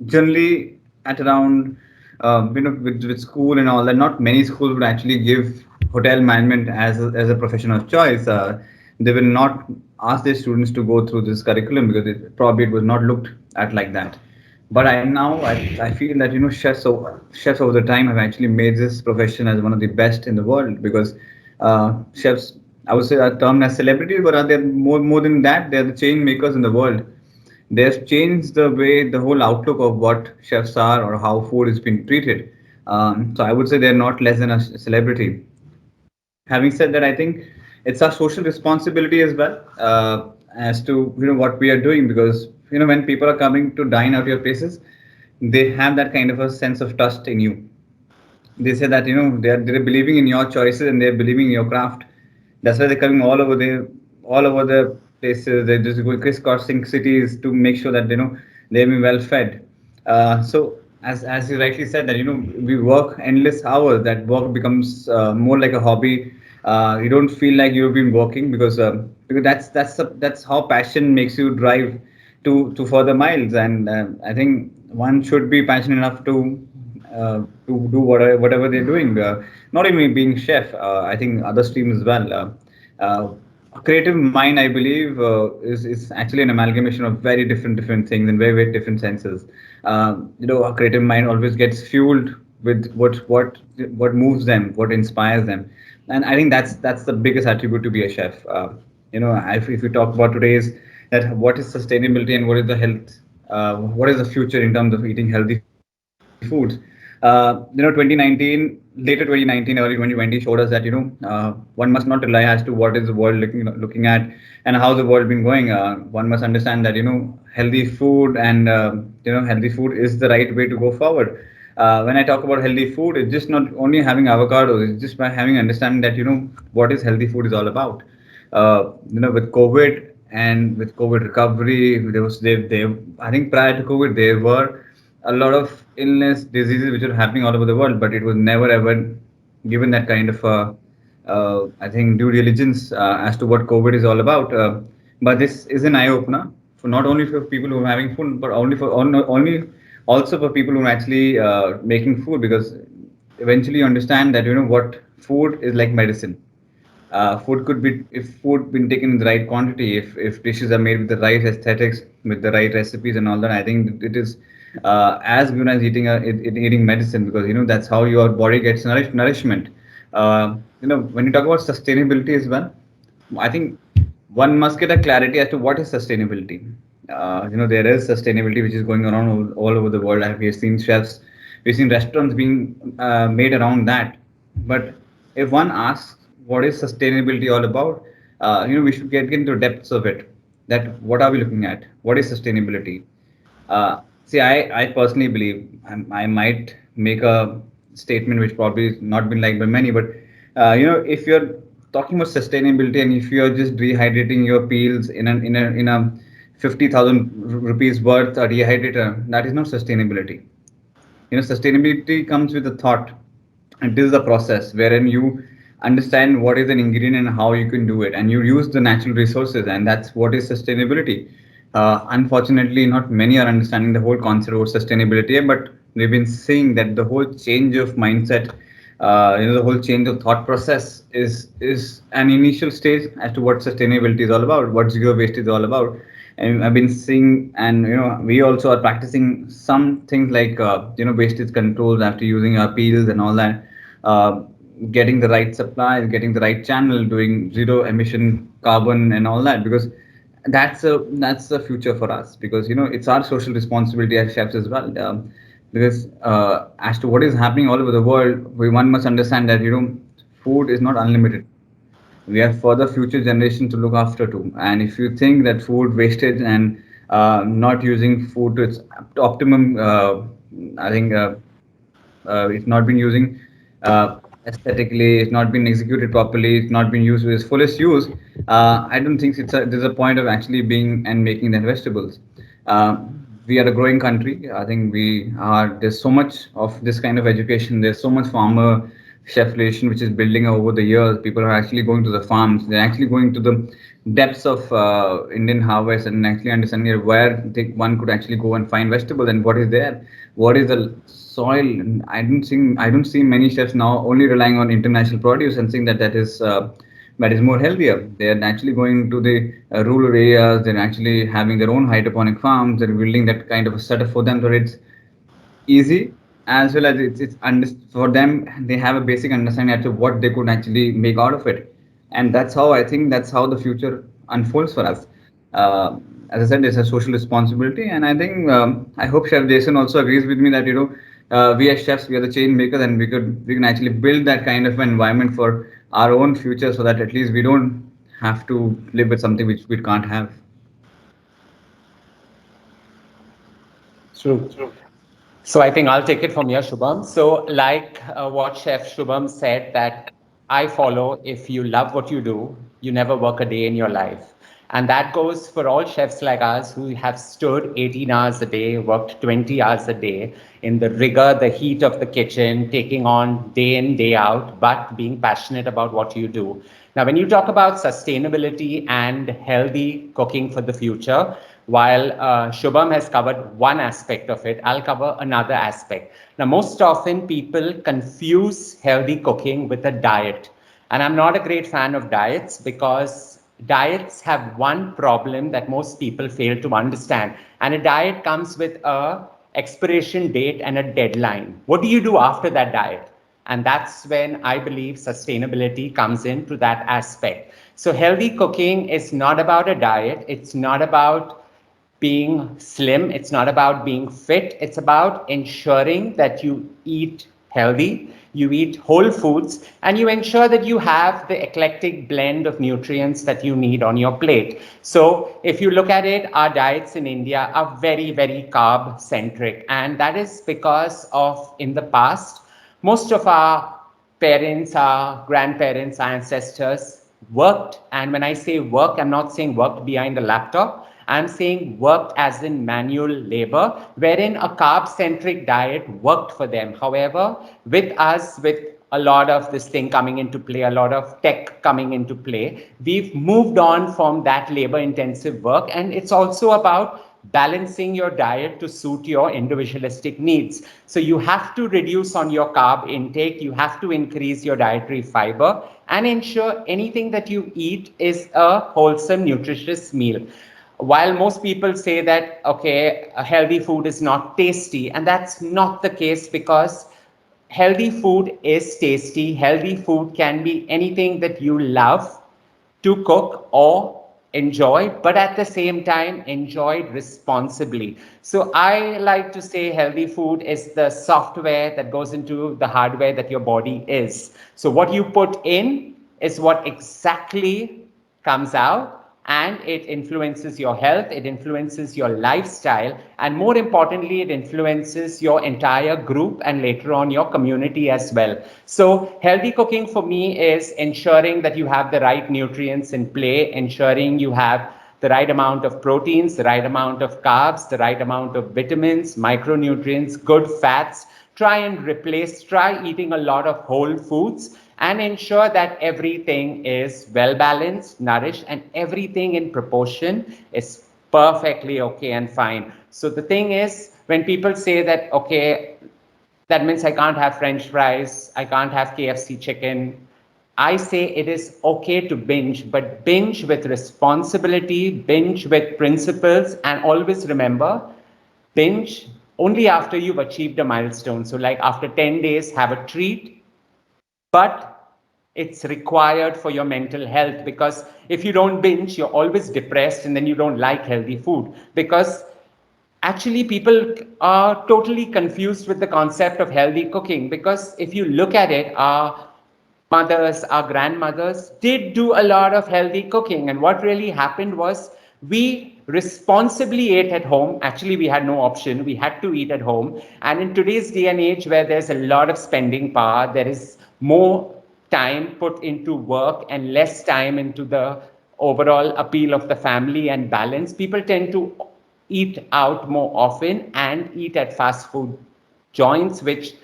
Generally at around with school and all that, not many schools would actually give hotel management as a profession of choice. They will not ask their students to go through this curriculum because it was not looked at like that. But I feel that chefs over the time have actually made this profession as one of the best in the world because chefs, I would say, are termed as celebrities, but are they more than that? They're the change makers in the world. They've changed the way the whole outlook of what chefs are or how food is being treated. So I would say they're not less than a celebrity. Having said that, I think it's our social responsibility as well, as to what we are doing, because when people are coming to dine out your places, they have that kind of a sense of trust in you. They say that they're believing in your choices and they're believing in your craft. That's why they're coming all over the places. They're just going crisscrossing cities to make sure that they're being well fed. So as you rightly said, that we work endless hours. That work becomes more like a hobby. You don't feel like you've been working because that's how passion makes you drive to further miles. And I think one should be passionate enough to do whatever they're doing. Not even being chef. I think other streams as well. A creative mind, I believe, is actually an amalgamation of very different things in very different senses. A creative mind always gets fueled with what moves them, what inspires them, and I think that's the biggest attribute to be a chef. If you talk about today's that what is sustainability and what is the health, what is the future in terms of eating healthy foods. 2019, later 2019, early 2020 showed us that one must not rely as to what is the world looking at and how the world been going. One must understand that healthy food and healthy food is the right way to go forward. When I talk about healthy food, it's just not only having avocados. It's just by having understanding that what is healthy food is all about. With COVID and with COVID recovery, they I think prior to COVID there were a lot of illness, diseases which are happening all over the world, but it was never ever given that kind of I think due diligence as to what COVID is all about. But this is an eye opener for not only for people who are having food, but only also for people who are actually making food, because eventually you understand that what food is like medicine. Food could be, if food been taken in the right quantity, if dishes are made with the right aesthetics, with the right recipes and all that, I think it is as good as eating medicine, because that's how your body gets nourishment. When you talk about sustainability as well, I think one must get a clarity as to what is sustainability. There is sustainability which is going around all over the world. We've seen chefs, we've seen restaurants being made around that. But if one asks what is sustainability all about, we should get into depths of it. That what are we looking at? What is sustainability? See, I personally believe I might make a statement which probably has not been liked by many, but if you're talking about sustainability and if you're just rehydrating your peels in a 50,000 rupees worth a rehydrator, that is not sustainability. Sustainability comes with a thought. It is a process wherein you understand what is an ingredient and how you can do it, and you use the natural resources, and that's what is sustainability. Unfortunately, not many are understanding the whole concept of sustainability, but we've been seeing that the whole change of mindset, the whole change of thought process is an initial stage as to what sustainability is all about, what zero waste is all about. And I've been seeing, and we also are practicing some things like wastage controls after using our peels and all that. Getting the right supplies, getting the right channel, doing zero emission carbon and all that, because that's the future for us, because it's our social responsibility as chefs as well. Because as to what is happening all over the world, one must understand that food is not unlimited. We have further future generation to look after too. And if you think that food wastage and not using food to its optimum, I think it's not been using aesthetically, it's not been executed properly, it's not been used with its fullest use. I don't think there's a point of actually being and making the vegetables. We are a growing country. I think we are. There's so much of this kind of education. There's so much farmer cheflation which is building over the years. People are actually going to the farms. They're actually going to the depths of Indian harvest and actually understanding where one could actually go and find vegetables and what is there, what is the soil. And I don't see many chefs now only relying on international produce and saying that that is more healthier. They're actually going to the rural areas. They're actually having their own hydroponic farms. They're building that kind of a setup for them, so it's easy as well as for them. They have a basic understanding as to what they could actually make out of it, and that's how I think that's how the future unfolds for us. uh, as I said, it's a social responsibility, and I think I hope Chef Jason also agrees with me that we as chefs, we are the change makers, and we can actually build that kind of environment for our own future, so that at least we don't have to live with something which we can't have. True. So I think I'll take it from here, Shubham. So like what Chef Shubham said, that I follow, if you love what you do, you never work a day in your life. And that goes for all chefs like us who have stood 18 hours a day, worked 20 hours a day in the rigor, the heat of the kitchen, taking on day in, day out, but being passionate about what you do. Now, when you talk about sustainability and healthy cooking for the future, while Shubham has covered one aspect of it, I'll cover another aspect. Now, most often people confuse healthy cooking with a diet. And I'm not a great fan of diets because diets have one problem that most people fail to understand. And a diet comes with a expiration date and a deadline. What do you do after that diet? And that's when I believe sustainability comes into that aspect. So healthy cooking is not about a diet. It's not about being slim. It's not about being fit. It's about ensuring that you eat healthy, you eat whole foods, and you ensure that you have the eclectic blend of nutrients that you need on your plate. So if you look at it, our diets in India are very, very carb centric. And that is because of in the past, most of our parents, our grandparents, our ancestors worked. And when I say work, I'm not saying worked behind a laptop. I'm saying worked as in manual labor, wherein a carb centric diet worked for them. However, with us, with a lot of this thing coming into play, a lot of tech coming into play, we've moved on from that labor intensive work. And it's also about balancing your diet to suit your individualistic needs. So you have to reduce on your carb intake, you have to increase your dietary fiber, and ensure anything that you eat is a wholesome, nutritious meal. While most people say that, okay, a healthy food is not tasty, and that's not the case because healthy food is tasty. Healthy food can be anything that you love to cook or enjoy, but at the same time, enjoyed responsibly. So I like to say healthy food is the software that goes into the hardware that your body is. So what you put in is what exactly comes out, and it influences your health, it influences your lifestyle, and more importantly, it influences your entire group and later on your community as well. So healthy cooking for me is ensuring that you have the right nutrients in play, ensuring you have the right amount of proteins, the right amount of carbs, the right amount of vitamins, micronutrients, good fats. Try eating a lot of whole foods and ensure that everything is well balanced, nourished, and everything in proportion is perfectly okay and fine. So the thing is, when people say that, okay, that means I can't have French fries, I can't have KFC chicken, I say it is okay to binge, but binge with responsibility, binge with principles, and always remember, binge only after you've achieved a milestone. So, like after 10 days, have a treat, but it's required for your mental health, because if you don't binge, you're always depressed and then you don't like healthy food. Because actually, people are totally confused with the concept of healthy cooking, because if you look at it, our mothers, our grandmothers did do a lot of healthy cooking. And what really happened was we responsibly ate at home. Actually, we had no option. We had to eat at home. And in today's day and age, where there's a lot of spending power, there is more time put into work and less time into the overall appeal of the family and balance. People tend to eat out more often and eat at fast food joints, which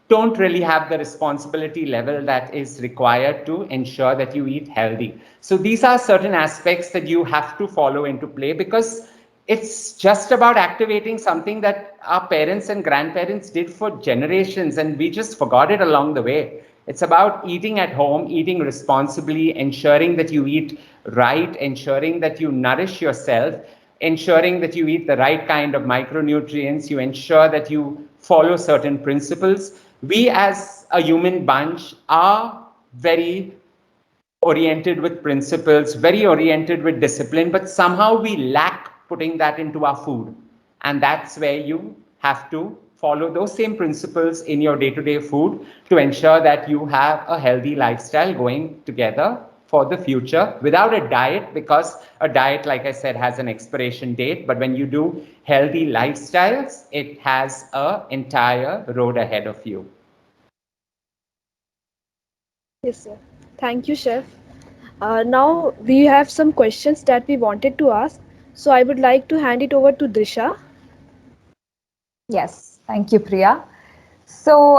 don't really have the responsibility level that is required to ensure that you eat healthy. So these are certain aspects that you have to follow into play, because it's just about activating something that our parents and grandparents did for generations and we just forgot it along the way. It's about eating at home, eating responsibly, ensuring that you eat right, ensuring that you nourish yourself, ensuring that you eat the right kind of micronutrients, you ensure that you follow certain principles. We as a human bunch are very oriented with principles, very oriented with discipline, but somehow we lack putting that into our food. And that's where you have to follow those same principles in your day to day food to ensure that you have a healthy lifestyle going together for the future without a diet, because a diet, like I said, has an expiration date. But when you do healthy lifestyles, it has an entire road ahead of you. Yes, sir. Thank you, Chef. Now we have some questions that we wanted to ask. So I would like to hand it over to Drisha. Yes, thank you, Priya. So,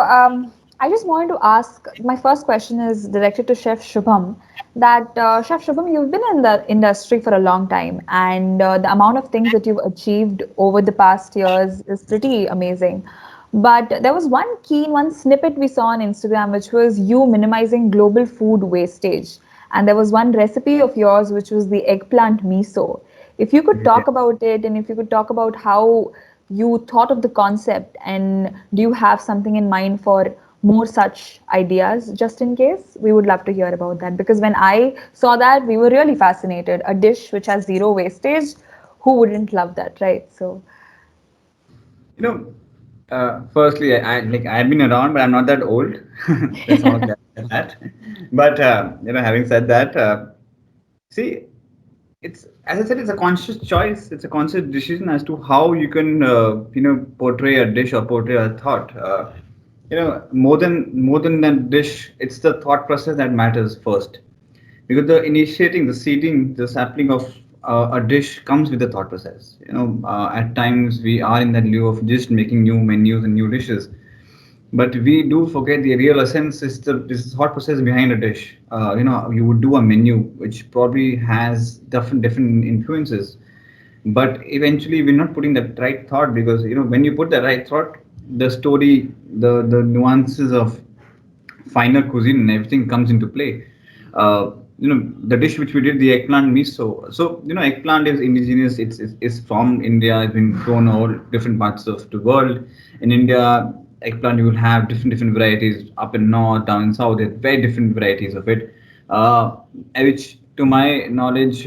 I just wanted to ask, my first question is directed to Chef Shubham. That Chef Shubham, you've been in the industry for a long time, and the amount of things that you've achieved over the past years is pretty amazing. But there was one snippet we saw on Instagram, which was you minimizing global food wastage. And there was one recipe of yours, which was the eggplant miso. If you could Yeah. talk about it, and if you could talk about how you thought of the concept, and do you have something in mind for more such ideas, just in case? We would love to hear about that, because when I saw that, we were really fascinated. A dish which has zero wastage, who wouldn't love that, right? So, You know, firstly, I've been around, but I'm not that old. Let's not clarify that. But having said that, see, it's as I said, it's a conscious choice. It's a conscious decision as to how you can, portray a dish or portray a thought. More than that dish, it's the thought process that matters first, because the initiating, the seeding, the sapling of a dish comes with the thought process. At times we are in that lieu of just making new menus and new dishes, but we do forget the real essence is the this thought process behind a dish. You would do a menu which probably has different influences, but eventually we're not putting that right thought, because when you put the right thought, the story, the nuances of finer cuisine and everything comes into play. The dish which we did, the eggplant miso. So eggplant is indigenous. It's from India. It's been grown all different parts of the world. In India, eggplant, you will have different varieties up in north, down in south. There's very different varieties of it, which to my knowledge,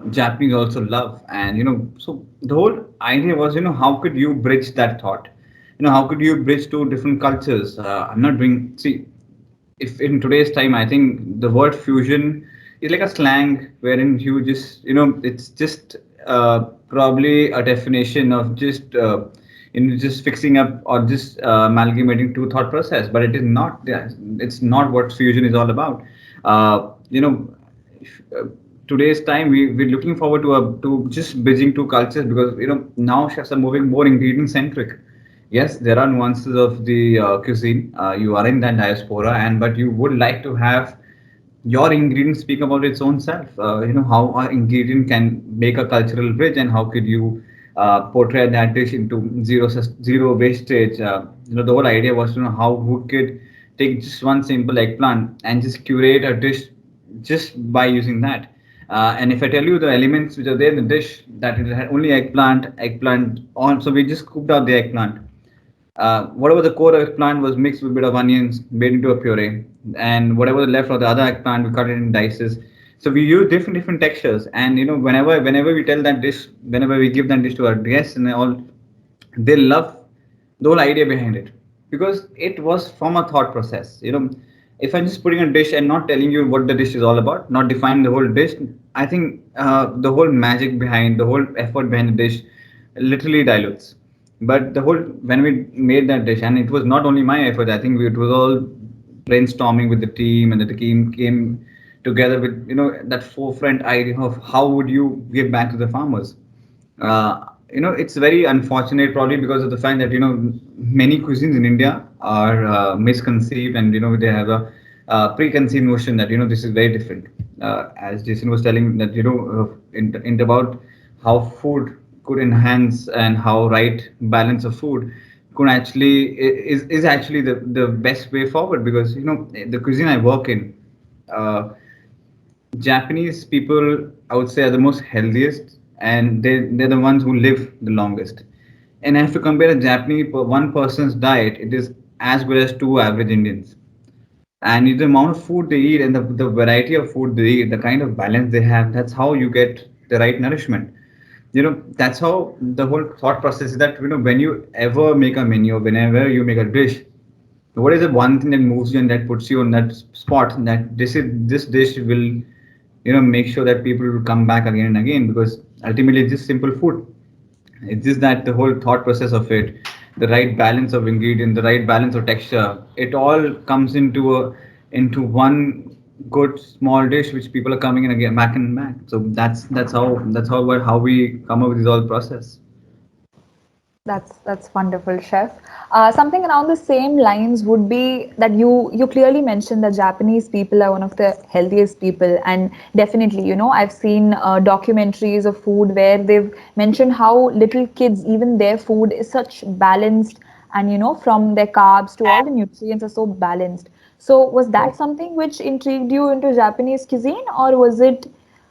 Japanese also love. And so the whole idea was, how could you bridge that thought? How could you bridge two different cultures? I'm not doing, see, if in today's time, I think the word fusion is like a slang wherein you just, it's just probably a definition of just, just fixing up or just amalgamating two thought process, but it is not. Yeah, it's not what fusion is all about. Uh, you know, Today's time we're looking forward to just bridging two cultures, because now chefs are moving more ingredient centric. Yes, there are nuances of the cuisine. You are in that diaspora, and but you would like to have your ingredient speak about its own self. How an ingredient can make a cultural bridge, and how could you portray that dish into zero wastage. The whole idea was to know how who could take just one simple eggplant and just curate a dish just by using that. And if I tell you the elements which are there in the dish, that it had only eggplant on, so we just cooked out the eggplant. Whatever the core eggplant was mixed with a bit of onions, made into a puree, and whatever the left of the other eggplant, we cut it in dices. So we use different textures, and whenever we tell that dish, whenever we give that dish to our guests and all, they love the whole idea behind it, because it was from a thought process. If I'm just putting a dish and not telling you what the dish is all about, not defining the whole dish, I think the whole magic behind the whole effort behind the dish literally dilutes. But the whole when we made that dish, and it was not only my effort. I think it was all brainstorming with the team, and the team came together with that forefront idea of how would you give back to the farmers. it's very unfortunate, probably because of the fact that many cuisines in India are misconceived, and they have a preconceived notion that this is very different. As Jason was telling, that in about how food could enhance, and how right balance of food could actually is actually the best way forward, because the cuisine I work in. Uh, Japanese people, I would say, are the most healthiest, and they're the ones who live the longest. And I have to compare a Japanese one person's diet, it is as good as two average Indians. And the amount of food they eat, and the variety of food they eat, the kind of balance they have, that's how you get the right nourishment. That's how the whole thought process is, that when you ever make a menu, whenever you make a dish, what is the one thing that moves you and that puts you on that spot, that this dish will make sure that people will come back again and again, because ultimately it's just simple food. It's just that the whole thought process of it, the right balance of ingredient, the right balance of texture, it all comes into one good small dish which people are coming in again, back and back. So that's how we come up with this whole process. That's wonderful, chef. Something around the same lines would be that you clearly mentioned that Japanese people are one of the healthiest people, and definitely, I've seen documentaries of food where they've mentioned how little kids, even their food is such balanced, and from their carbs to all the nutrients are so balanced. So, was that something which intrigued you into Japanese cuisine, or was it?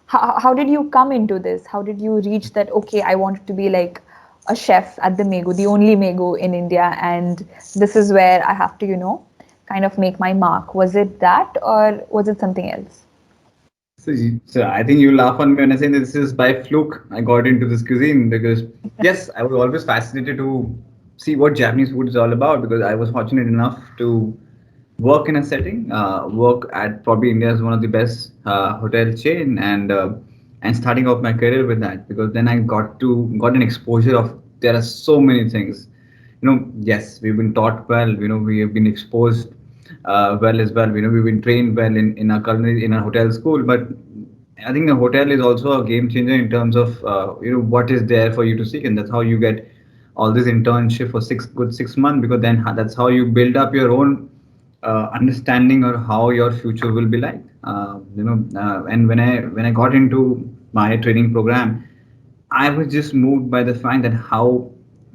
How did you come into this? How did you reach that? Okay, I wanted to be like a chef at the Mego, the only Mego in India, and this is where I have to, kind of make my mark. Was it that, or was it something else? So I think you laugh on me when I say this is by fluke I got into this cuisine, because yes, I was always fascinated to see what Japanese food is all about, because I was fortunate enough to work in a setting, work at probably India's one of the best hotel chain, and starting off my career with that, because then I got an exposure of, there are so many things. Yes, we've been taught well. We have been exposed well as well. We've been trained well in our culinary, in our hotel school. But I think the hotel is also a game changer in terms of what is there for you to seek, and that's how you get all this internship for 6 months, because then that's how you build up your own understanding or how your future will be like. And when I got into my training program, I was just moved by the fact that how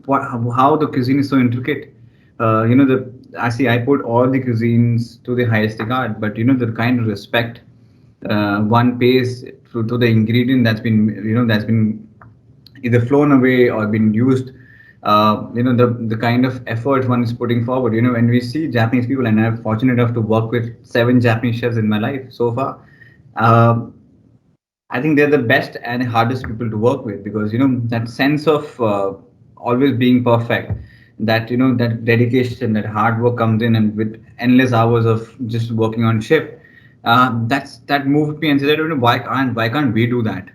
the cuisine is so intricate. The I see, I put all the cuisines to the highest regard, but the kind of respect one pays to the ingredient that's been either flown away or been used. The kind of effort one is putting forward. When we see Japanese people, and I'm fortunate enough to work with 7 Japanese chefs in my life so far. Uh, I think they're the best and hardest people to work with, because that sense of always being perfect, that dedication, that hard work comes in, and with endless hours of just working on shift. That moved me and said, why can't we do that?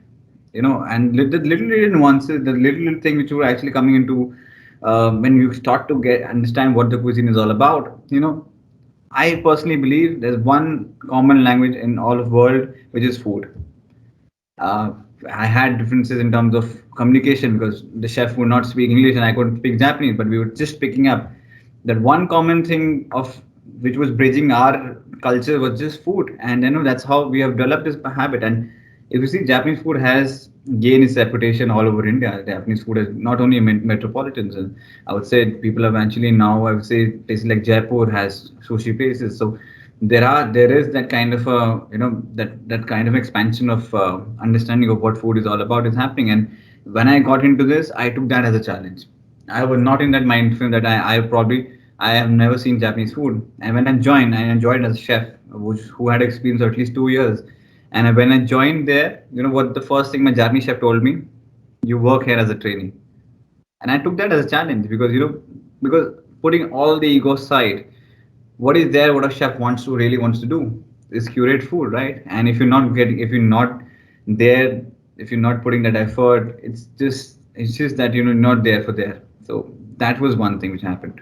And the little nuances, the little thing which were actually coming into when you start to get understand what the cuisine is all about. I personally believe there's one common language in all of world, which is food. uh, I had differences in terms of communication, because the chef would not speak English and I couldn't speak Japanese, but we were just picking up that one common thing of which was bridging our culture was just food, and that's how we have developed this habit. And if you see, Japanese food has gained its reputation all over India. Japanese food is not only in metropolitans, and I would say people eventually now, I would say places like Jaipur has sushi places. So there is that kind of that kind of expansion of understanding of what food is all about is happening. And when I got into this, I took that as a challenge. I was not in that mind frame that I have never seen Japanese food. And when I joined, I enjoyed as a chef who had experience for at least 2 years. And when I joined there, what the first thing my Japanese chef told me, you work here as a trainee. And I took that as a challenge, because because putting all the ego aside, what is there, what a chef wants to do is curate food, right? And if you're not there, if you're not putting that effort, it's just that not there for there. So that was one thing which happened.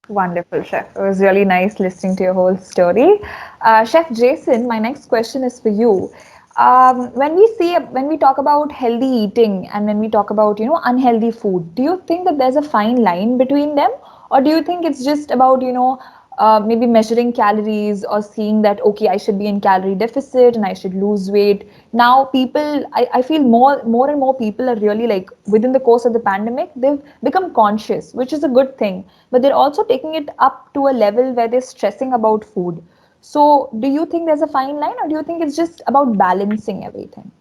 Wonderful, Chef. It was really nice listening to your whole story. Chef Jason, my next question is for you. When we talk about healthy eating and when we talk about, unhealthy food, do you think that there's a fine line between them, or do you think it's just about, maybe measuring calories or seeing that, okay, I should be in calorie deficit and I should lose weight? Now, I feel more and more people are really like, within the course of the pandemic, they've become conscious, which is a good thing, but they're also taking it up to a level where they're stressing about food. So, do you think there's a fine line, or do you think it's just about balancing everything?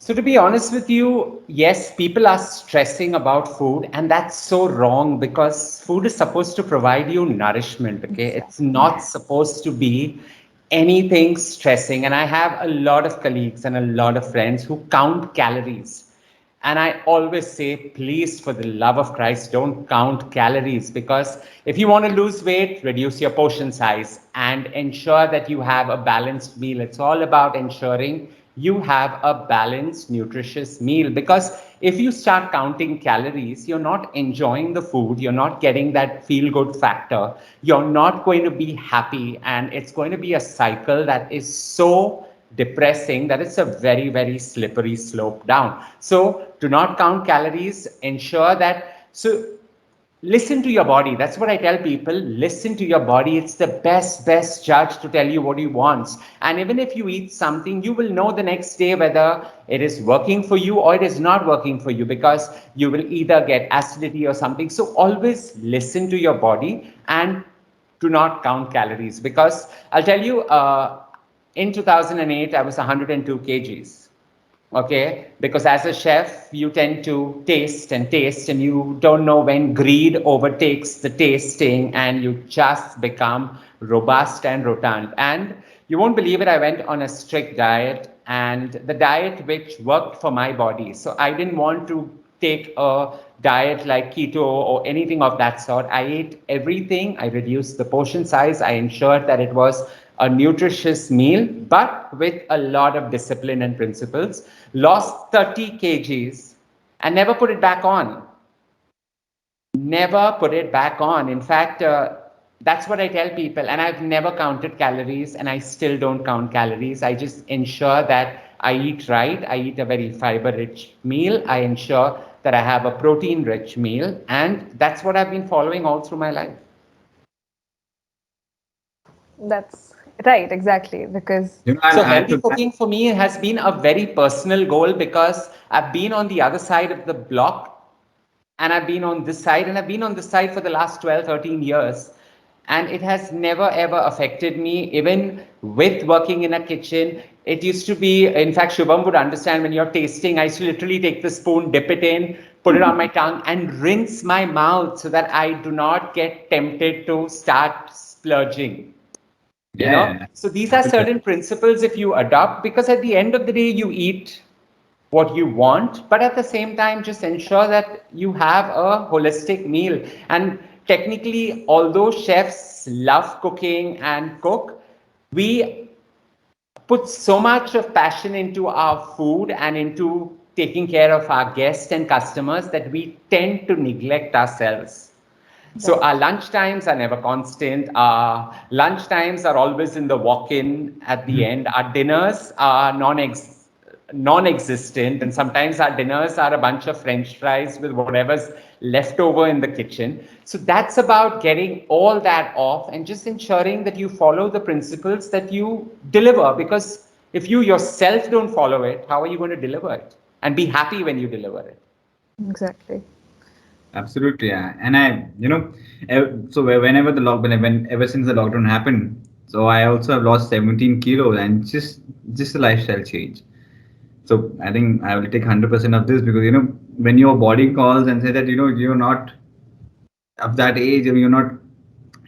So, to be honest with you, yes, people are stressing about food, and that's so wrong because food is supposed to provide you nourishment, okay? It's Exactly. not supposed to be anything stressing. And I have a lot of colleagues and a lot of friends who count calories. And I always say, please, for the love of Christ, don't count calories, because if you want to lose weight, reduce your portion size and ensure that you have a balanced meal. It's all about ensuring you have a balanced, nutritious meal. Because if you start counting calories, you're not enjoying the food, you're not getting that feel good factor, you're not going to be happy, and it's going to be a cycle that is so depressing that it's a very, very slippery slope down. So do not count calories, ensure that, so listen to your body. That's what I tell people. Listen to your body. It's the best judge to tell you what you want. And even if you eat something, you will know the next day whether it is working for you or it is not working for you, because you will either get acidity or something. So always listen to your body and do not count calories, because I'll tell you, in 2008, I was 102 kgs. Okay, because as a chef, you tend to taste, and you don't know when greed overtakes the tasting, and you just become robust and rotund. And you won't believe it, I went on a strict diet, and the diet which worked for my body. So I didn't want to take a diet like keto or anything of that sort. I ate everything. I reduced the portion size. I ensured that it was a nutritious meal, but with a lot of discipline and principles. Lost 30 kgs and never put it back on. Never put it back on. In fact, that's what I tell people. And I've never counted calories, and I still don't count calories. I just ensure that I eat right. I eat a very fiber rich meal. I ensure that I have a protein rich meal. And that's what I've been following all through my life. That's right, exactly. Because I'll So add healthy to that. cooking for me has been a very personal goal, because I've been on the other side of the block, and I've been on this side, and I've been on this side for the last 12, 13 years. And it has never ever affected me, even with working in a kitchen. It used to be, in fact, Shubham would understand, when you're tasting, I used to literally take the spoon, dip it in, put it on my tongue, and rinse my mouth so that I do not get tempted to start splurging. Yeah. So these are certain principles if you adopt, because at the end of the day, you eat what you want, but at the same time, just ensure that you have a holistic meal. And technically, although chefs love cooking and cook, we put so much of passion into our food and into taking care of our guests and customers that we tend to neglect ourselves. So right. our lunch times are never constant. Our lunch times are always in the walk-in at the end. Our dinners are non-existent, and sometimes our dinners are a bunch of French fries with whatever's left over in the kitchen. So that's about getting all that off and just ensuring that you follow the principles that you deliver. Because if you yourself don't follow it, how are you going to deliver it and be happy when you deliver it? Exactly. Absolutely, yeah. And so whenever ever since the lockdown happened, so I also have lost 17 kilos, and just a lifestyle change. So I think I will take 100% of this, because when your body calls and say that you're not of that age, and you're not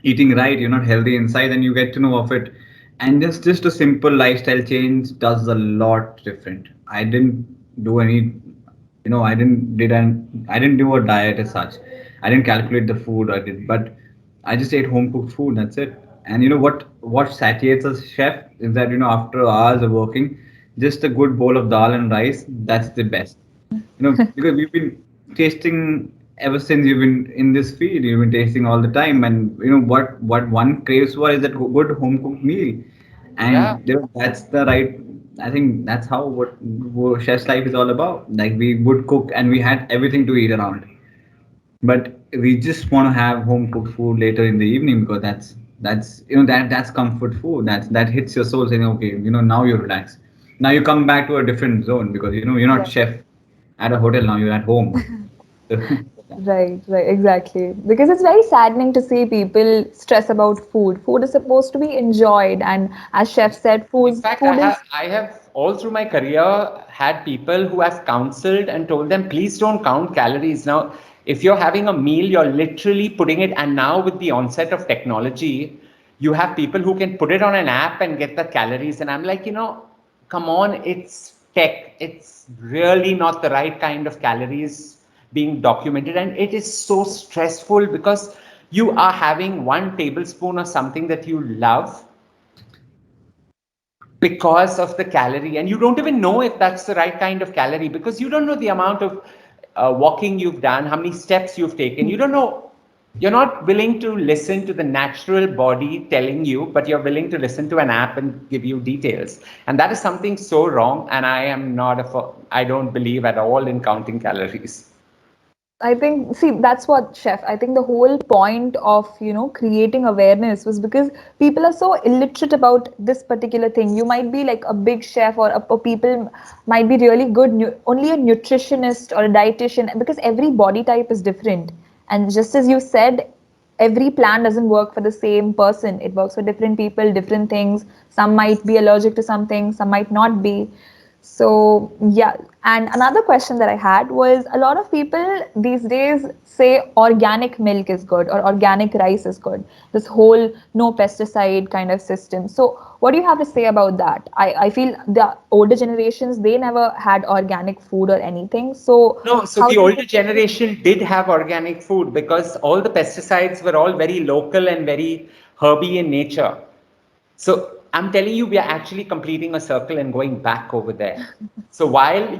eating right, you're not healthy inside, and you get to know of it. And just a simple lifestyle change does a lot different. I didn't do any, I didn't do a diet as such. I didn't calculate the food I did, but I just ate home cooked food. That's it. And what satiates a chef is that after hours of working, just a good bowl of dal and rice, that's the best. Because we've been tasting ever since you've been in this field. You've been tasting all the time, and what one craves for is that good home cooked meal. Yeah. And that's the right I think that's how what chef's life is all about. Like we would cook and we had everything to eat around, but we just want to have home cooked food later in the evening because that's that's comfort food. That hits your soul saying, okay, now you relax. Now you come back to a different zone because you're not Right. chef at a hotel now. You're at home. Right, right, exactly. Because it's very saddening to see people stress about food. Food is supposed to be enjoyed, and as chef said, In fact, food is I have all through my career had people who have counseled and told them, please don't count calories. Now, if you're having a meal, you're literally putting it, and now with the onset of technology, you have people who can put it on an app and get the calories. And I'm like, come on, it's tech. It's really not the right kind of calories being documented. And it is so stressful because you are having 1 tablespoon of something that you love because of the calorie, and you don't even know if that's the right kind of calorie because you don't know the amount of walking you've done, how many steps you've taken. You don't know. You're not willing to listen to the natural body telling you, but you're willing to listen to an app and give you details, and that is something so wrong. And I am not I don't believe at all in counting calories. I think, see, that's what, chef. I think the whole point of, creating awareness was because people are so illiterate about this particular thing. You might be like a big chef, or people might be really good, only a nutritionist or a dietitian, because every body type is different. And just as you said, every plan doesn't work for the same person. It works for different people, different things. Some might be allergic to something, some might not be. So, yeah. And another question that I had was, a lot of people these days say organic milk is good or organic rice is good. This whole no pesticide kind of system. So, what do you have to say about that? I feel the older generations, they never had organic food or anything. So, No, so how the do you older generation did have organic food because all the pesticides were all very local and very herby in nature. So I'm telling you, we are actually completing a circle and going back over there. So while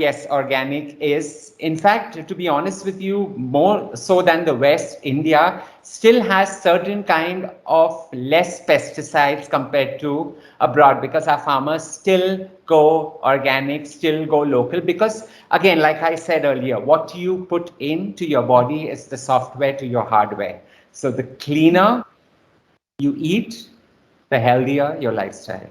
yes, organic is, in fact, to be honest with you, more so than the West, India still has certain kind of less pesticides compared to abroad because our farmers still go organic, still go local. Because again, like I said earlier, what you put into your body is the software to your hardware. So the cleaner you eat, the healthier your lifestyle.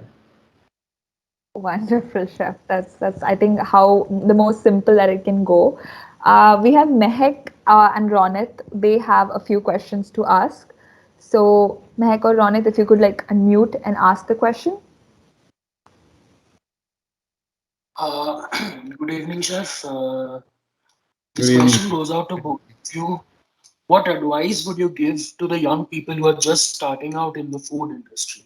Wonderful, chef. That's I think how the most simple that it can go. We have Mehek and Ronit. They have a few questions to ask. So Mehek or Ronit, if you could like unmute and ask the question. Uh, Good evening, Chef. Good This evening. question goes out to both of you. What advice would you give to the young people who are just starting out in the food industry?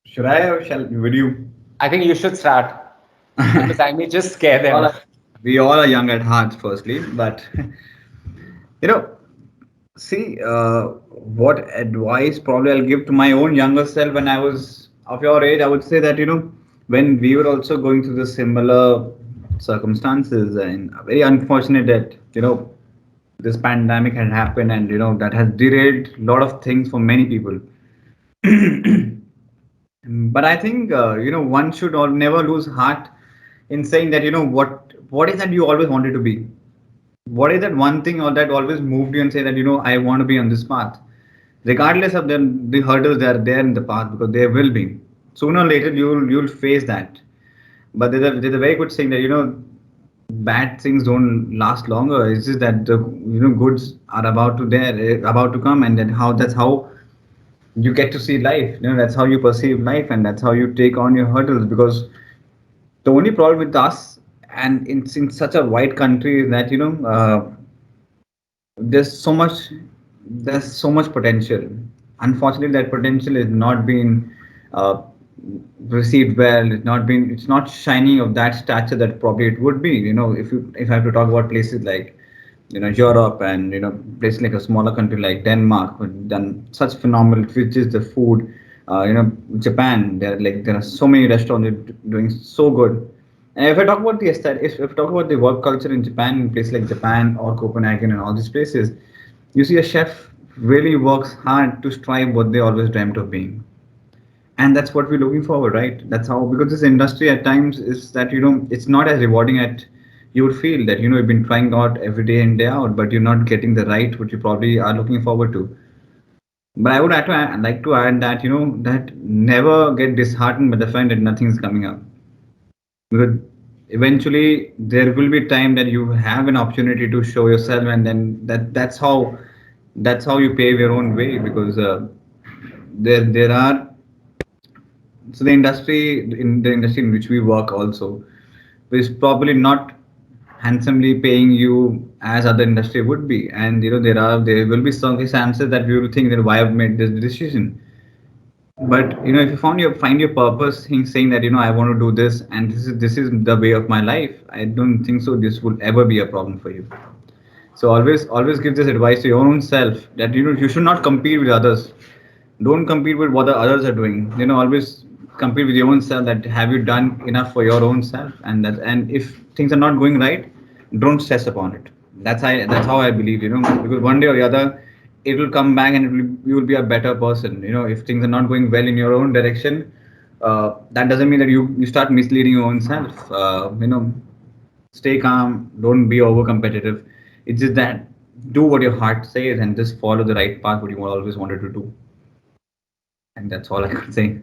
Should I or shall would you? I think you should start because I may just scare All them. are, we all are young at heart, firstly, but you know, see, what advice probably I'll give to my own younger self when I was of your age. I would say that when we were also going through the similar circumstances, and very unfortunate that this pandemic had happened, and that has derailed a lot of things for many people. But I think one should never lose heart in saying that what is that you always wanted to be. What is that one thing or that always moved you and say that I want to be on this path, regardless of the hurdles that are there in the path, because there will be. Sooner or later you'll face that. But there's a very good saying that bad things don't last longer. It's just that the goods are about to come, and that's how you get to see life. That's how you perceive life, and that's how you take on your hurdles. Because the only problem with us, and in such a wide country, is that there's so much there's so much potential. Unfortunately, that potential is not being uh, received well. It's not shining of that stature that probably it would be. If I have to talk about places like Europe, and places like a smaller country like Denmark who done such phenomenal, which is the food. Japan, there are so many restaurants doing so good. And if I talk about the aesthetic, if I talk about the work culture in Japan, in places like Japan or Copenhagen and all these places, you see a chef really works hard to strive what they always dreamt of being. And that's what we're looking forward, right? That's how, because this industry at times is that, it's not as rewarding at you would feel that, you've been trying out every day in, day out, but you're not getting the right what you probably are looking forward to. But I would like to add that, that never get disheartened by the fact that nothing's coming up. Because eventually there will be time that you have an opportunity to show yourself, and then that's how you pave your own way. Because there are, so the industry in which we work also is probably not handsomely paying you as other industry would be. And there will be circumstances that we will think that why I've made this decision. But if you find your purpose in saying that, I want to do this, and this is the way of my life, I don't think so this will ever be a problem for you. So always give this advice to your own self that, you should not compete with others. Don't compete with what the others are doing. Always compete with your own self, that have you done enough for your own self. And if things are not going right, don't stress upon it. That's how I believe, because one day or the other it will come back, and you will be a better person. If things are not going well in your own direction, that doesn't mean that you start misleading your own self. Stay calm, don't be over competitive. It's just that do what your heart says, and just follow the right path what you always wanted to do. And that's all I could say.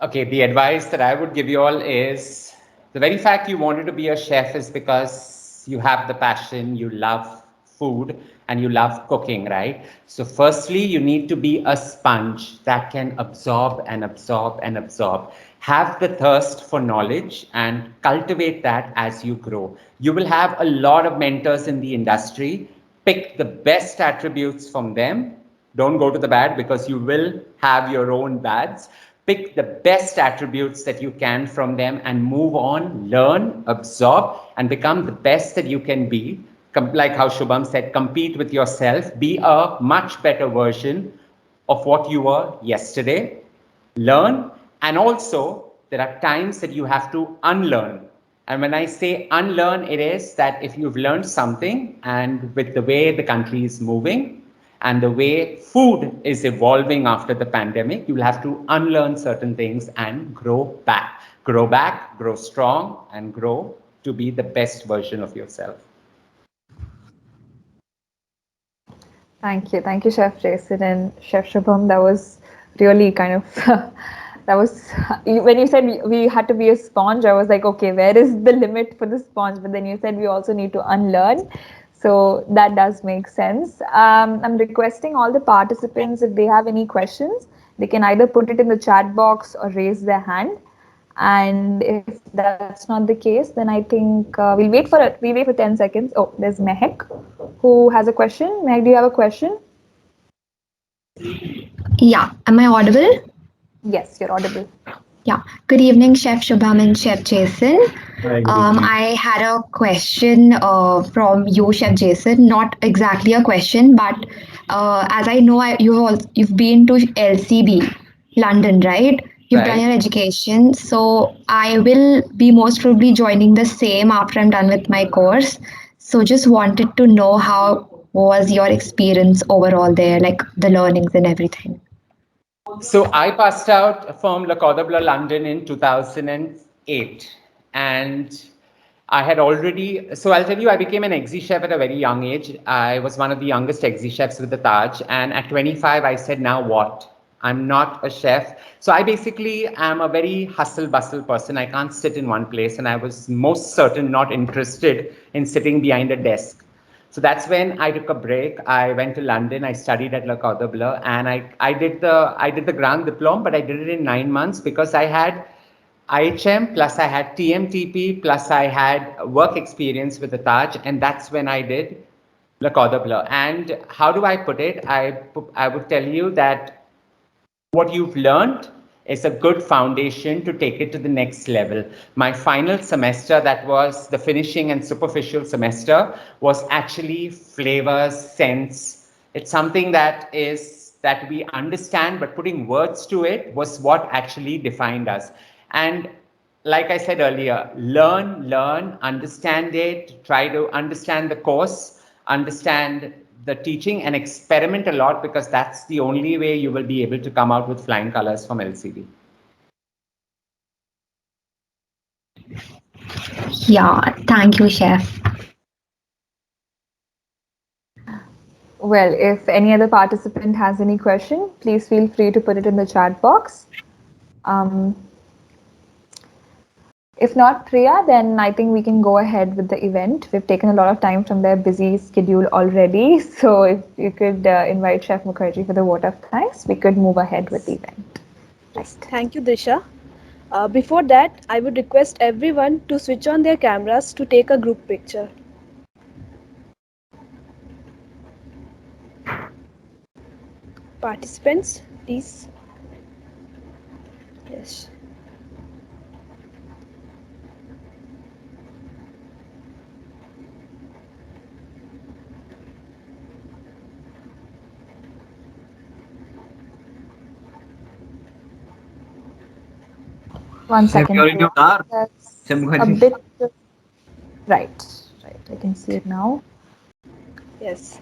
Okay, the advice that I would give you all is the very fact you wanted to be a chef is because you have the passion, you love food, and you love cooking, right? So, firstly, you need to be a sponge that can absorb and absorb and absorb. Have the thirst for knowledge and cultivate that as you grow. You will have a lot of mentors in the industry. Pick the best attributes from them. Don't go to the bad, because you will have your own bads. Pick the best attributes that you can from them and move on, learn, absorb, and become the best that you can be. Like how Shubham said, compete with yourself, be a much better version of what you were yesterday. Learn, and also there are times that you have to unlearn. And when I say unlearn, it is that if you've learned something, and with the way the country is moving and the way food is evolving after the pandemic, you'll have to unlearn certain things and grow back, grow strong, and grow to be the best version of yourself. Thank you, Chef Jason and Chef Shubham. That was really kind of that was when you said we had to be a sponge. I was like, okay, where is the limit for the sponge? But then you said we also need to unlearn, so that does make sense. I'm requesting all the participants, if they have any questions, they can either put it in the chat box or raise their hand. And if that's not the case, then I think we'll wait for 10 seconds. Oh, there's Mehak who has a question. Mehak, do you have a question? Yeah, am I audible? Yes, you're audible. Yeah. Good evening, Chef Shubham and Chef Jason. Hi, good evening. I had a question from you, Chef Jason. Not exactly a question, but as I know, you've been to LCB, London, right? You've done Right. your education, so I will be most probably joining the same after I'm done with my course. So just wanted to know how was your experience overall there, like the learnings and everything. So I passed out from Le Cordon Bleu London in 2008, and I had already. So I'll tell you, I became an exi chef at a very young age. I was one of the youngest exi chefs with the Taj, and at 25, I said, "Now what? I'm not a chef." So I basically am a very hustle bustle person. I can't sit in one place, and I was most certain not interested in sitting behind a desk. So that's when I took a break. I went to London. I studied at Le Cordon Bleu, and I did the Grand Diplôme, but I did it in 9 months because I had IHM plus I had TMTP plus I had work experience with the Taj, and that's when I did Le Cordon Bleu. And how do I put it? I would tell you that what you've learned is a good foundation to take it to the next level. My final semester, that was the finishing and superficial semester, was actually flavors, scents. It's something that we understand, but putting words to it was what actually defined us. And like I said earlier, learn, understand it, try to understand the course, understand the teaching and experiment a lot, because that's the only way you will be able to come out with flying colors from LCD. Yeah, thank you, chef. Well, if any other participant has any question, please feel free to put it in the chat box. Um, if not, Priya, then I think we can go ahead with the event. We've taken a lot of time from their busy schedule already. So if you could invite Chef Mukherjee for the vote of thanks, we could move ahead with the event. Yes, thank you, Disha. Before that, I would request everyone to switch on their cameras to take a group picture. Participants, please. Yes. One Chef, second. you're in your car. That's Chef a Mukherjee. bit. Right. I can see it now. Yes.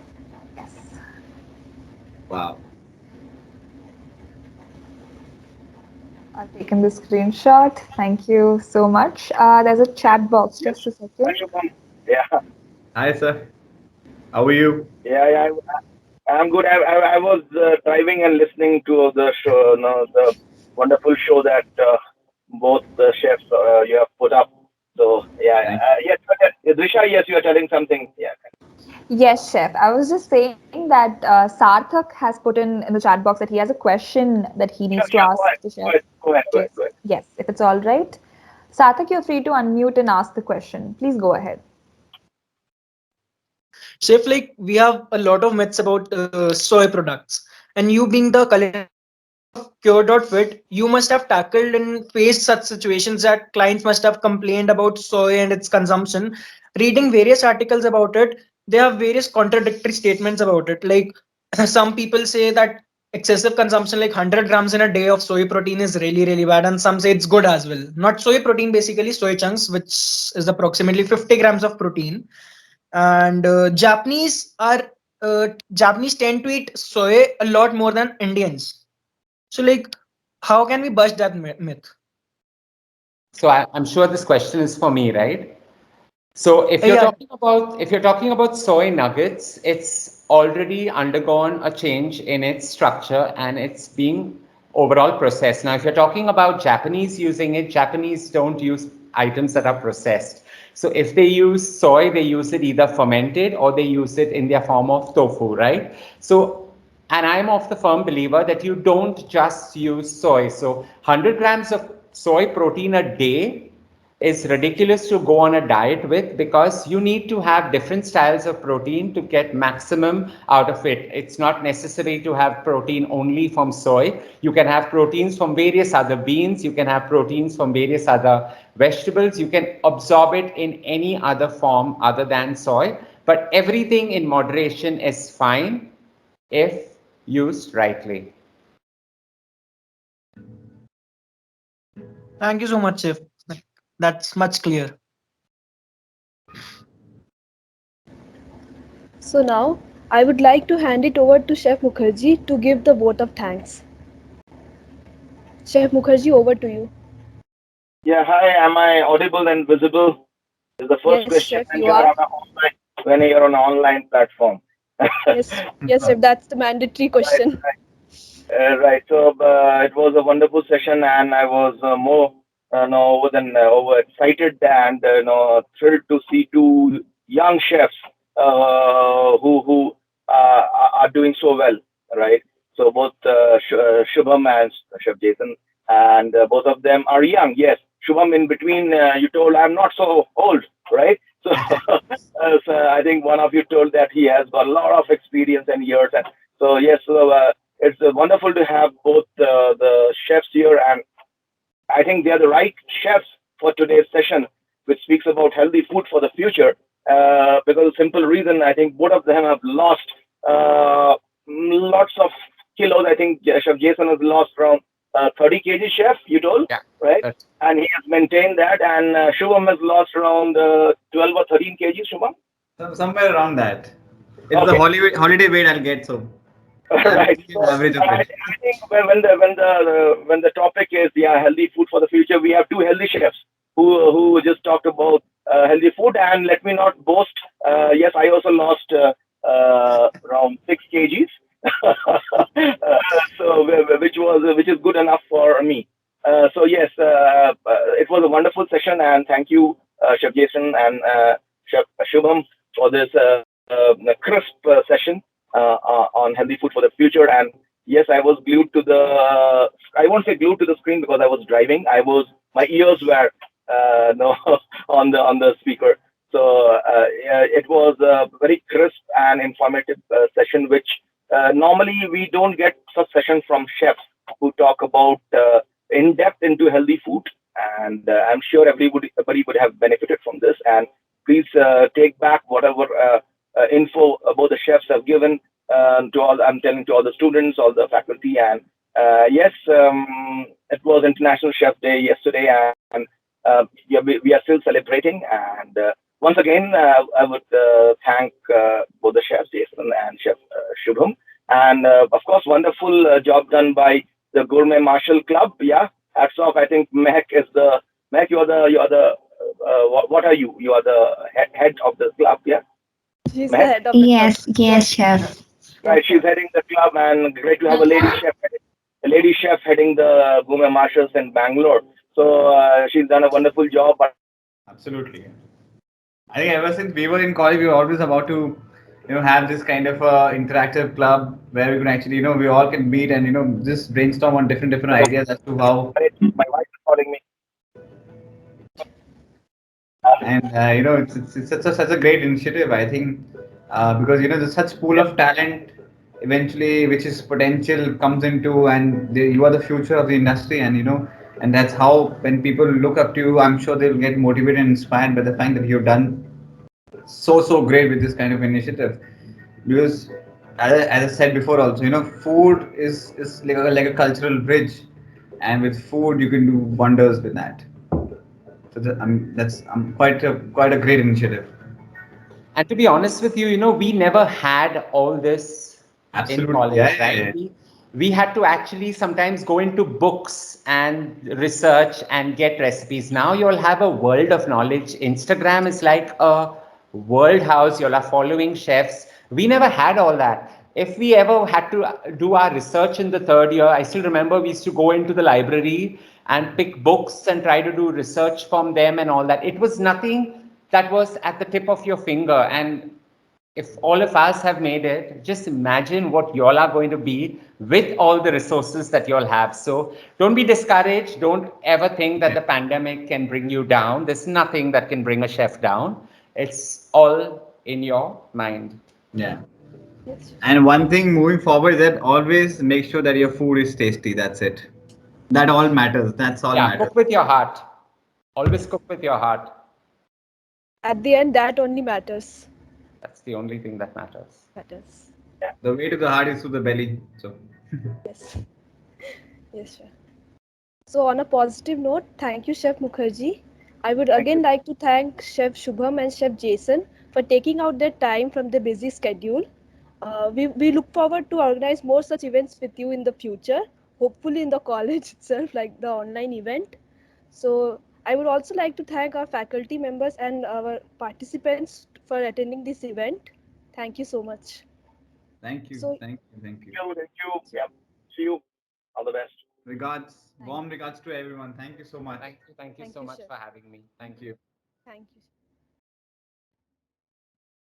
Yes. Wow. I've taken the screenshot. Thank you so much. There's a chat box. Just a Hi, second. Shubham. Yeah, Hi, sir. How are you? yeah. I'm good. I was driving and listening to the show, the wonderful show that both the chefs you have put up. So yeah, Thank yes, Drisha, yes, you are telling something. Yeah. Yes, chef. I was just saying that Sarthak has put in the chat box that he has a question that he needs to Sure. Go ask ahead. the Go chef. ahead. Go ahead. Go ahead. Yes, Go ahead. yes, if it's all right. Sarthak, you're free to unmute and ask the question. Please go ahead. Chef, like we have a lot of myths about soy products, and you being the culinary of Cure.fit, you must have tackled and faced such situations that clients must have complained about soy and its consumption. Reading various articles about it, they have various contradictory statements about it. Like some people say that excessive consumption, like 100 grams in a day of soy protein, is really, really bad, and some say it's good as well. Not soy protein, basically soy chunks, which is approximately 50 grams of protein. And Japanese tend to eat soy a lot more than Indians. So like, how can we bust that myth? So I'm sure this question is for me, right? So Yeah. if you're talking about soy nuggets, it's already undergone a change in its structure and it's being overall processed. Now, if you're talking about Japanese using it, Japanese don't use items that are processed. So if they use soy, they use it either fermented or they use it in their form of tofu, right? So, and I'm of the firm believer that you don't just use soy. So 100 grams of soy protein a day is ridiculous to go on a diet with, because you need to have different styles of protein to get maximum out of it. It's not necessary to have protein only from soy. You can have proteins from various other beans. You can have proteins from various other vegetables. You can absorb it in any other form other than soy. But everything in moderation is fine if used rightly. Thank you so much, Chef. That's much clear. So now, I would like to hand it over to Chef Mukherjee to give the vote of thanks. Chef Mukherjee, over to you. Yeah. Hi. Am I audible and visible? Is the first Yes, question Chef, when you you're are. on an online platform. Yes, yes, Chef, that's the mandatory Right. question. Right. So it was a wonderful session, and I was more over excited and thrilled to see two young chefs who are doing so well. Right. So both Shubham and Chef Jason, and both of them are young. Yes, Shubham. In between, you told I'm not so old, right? So, so I think one of you told that he has got a lot of experience and years, and so yes. So, it's wonderful to have both the chefs here, and I think they are the right chefs for today's session, which speaks about healthy food for the future. Because of the simple reason, I think both of them have lost lots of kilos. I think Chef Jason has lost around 30 kg, chef, you told, Yeah. right? That's And he has maintained that, and Shubham has lost around 12 or 13 kg, Shubham. Somewhere around that. It's the Okay. holiday weight I'll get. So I'm Right. still So an average of I it. think when the topic is healthy food for the future, we have two healthy chefs who just talked about healthy food. And let me not boast. Yes, I also lost around 6 kgs. So which is good enough for me. So yes, it was a wonderful session, and thank you, Chef Jason and Chef Shubham, for this crisp session on healthy food for the future. And yes, I was glued to the. I won't say glued to the screen because I was driving. My ears were no on the speaker. So it was a very crisp and informative session, which normally we don't get such sessions from chefs who talk about in depth into healthy food. And I'm sure everybody would have benefited from this. And please take back whatever info about the chefs have given to all. I'm telling to all the students, all the faculty, and yes, it was International Chef Day yesterday, and we are still celebrating. And once again, I would thank both the chefs, Jason and Chef Shubham, and of course, wonderful job done by the Gourmet Marshal Club. Yeah, hats off. I think Mehak is the Mehak. You are the what are you? You are the head of the club. Yeah, She's the Mehak. head of the club. Yes, yes, chef. Right, she's heading the club, and great to have a lady chef heading the Gourmet Marshals in Bangalore. So she's done a wonderful job. Absolutely. I think ever since we were in college, we were always about to, have this kind of interactive club where we can actually, we all can meet and just brainstorm on different ideas as to how. My wife is calling me. And it's such a great initiative. I think because there's such pool of talent eventually, which is potential comes into, and you are the future of the industry, and and that's how when people look up to you, I'm sure they'll get motivated and inspired by the fact that you've done so great with this kind of initiative. Because as I said before also, food is like a cultural bridge, and with food you can do wonders with that. So that's quite a great initiative. And to be honest with you, we never had all this in Absolutely, college, yeah, yeah, right? yeah. We had to actually sometimes go into books and research and get recipes. Now you'll have a world of knowledge. Instagram is like a world house. You'll are following chefs. We never had all that. If we ever had to do our research in the third year, I still remember we used to go into the library and pick books and try to do research from them and all that. It was nothing that was at the tip of your finger. And if all of us have made it, just imagine what y'all are going to be with all the resources that y'all have. So don't be discouraged. Don't ever think that the pandemic can bring you down. There's nothing that can bring a chef down. It's all in your mind. Yeah. Yes. And one thing moving forward is that always make sure that your food is tasty. That's it. That all matters. That's all Yeah, matters. cook with your heart. Always cook with your heart. At the end, that only matters. That's the only thing that matters. Matters. The way to the heart is through the belly. So Yes. Yes, sir. So, on a positive note, thank you, Chef Mukherjee. I would Thank you. again like to thank Chef Shubham and Chef Jason for taking out their time from their busy schedule. We look forward to organize more such events with you in the future, hopefully in the college itself, like the online event. So, I would also like to thank our faculty members and our participants for attending this event. Thank you so much. thank you, So, thank you, thank you. Thank you. Yeah. See you. All the best. Regards, warm regards to everyone. Thank you so much. Thank you. Thank you thank so you, much Chef. for having me. Thank Thank you. you. Thank you.